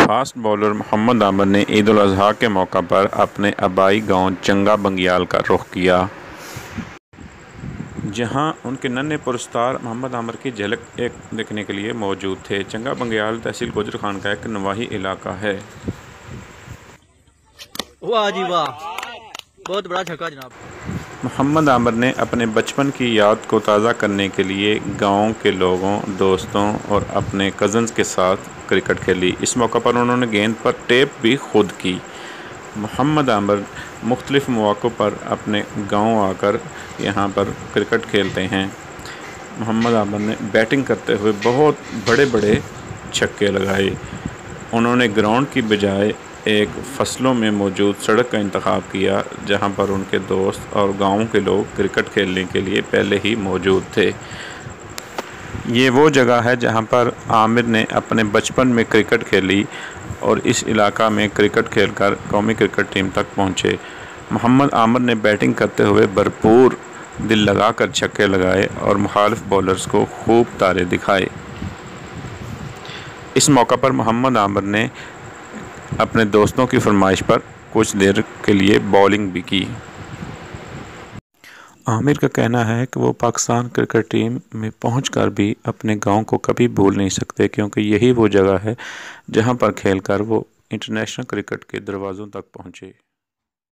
Fast bowler Mohammad Aamir ने ईद उल अज़हा के मौका पर अपने आबाई गांव चंगा बंगियाल का रुख किया, जहां उनके नन्हे पुरस्कार मोहम्मद आमिर की झलक देखने के लिए मौजूद थे। चंगा बंगियाल तहसील गुजर खान का एक नवाही इलाका है। वाह जी वाह, बहुत बड़ा छक्का जनाब। मोहम्मद आमिर ने अपने बचपन की याद को ताज़ा करने के लिए गांव के लोगों, दोस्तों और अपने कज़न्स के साथ क्रिकेट खेली। इस मौका पर उन्होंने गेंद पर टेप भी खुद की। मोहम्मद आमिर मुख्तलिफ़ मौक़ों पर अपने गांव आकर यहां पर क्रिकेट खेलते हैं। मोहम्मद आमिर ने बैटिंग करते हुए बहुत बड़े बड़े छक्के लगाए। उन्होंने ग्राउंड की बजाय एक फसलों में मौजूद सड़क का इंतखाब किया, जहां पर उनके दोस्त और गांव के लोग क्रिकेट खेलने के लिए पहले ही मौजूद थे। ये वो जगह है जहां पर आमिर ने अपने बचपन में क्रिकेट खेली और इस इलाका में क्रिकेट खेलकर कौमी क्रिकेट टीम तक पहुंचे। मोहम्मद आमिर ने बैटिंग करते हुए भरपूर दिल लगाकर छक्के लगाए और मुखालिफ बॉलर्स को खूब तारे दिखाए। इस मौका पर मोहम्मद आमिर ने अपने दोस्तों की फरमाइश पर कुछ देर के लिए बॉलिंग भी की। आमिर का कहना है कि वो पाकिस्तान क्रिकेट टीम में पहुंचकर भी अपने गांव को कभी भूल नहीं सकते, क्योंकि यही वो जगह है जहां पर खेलकर वो इंटरनेशनल क्रिकेट के दरवाज़ों तक पहुंचे।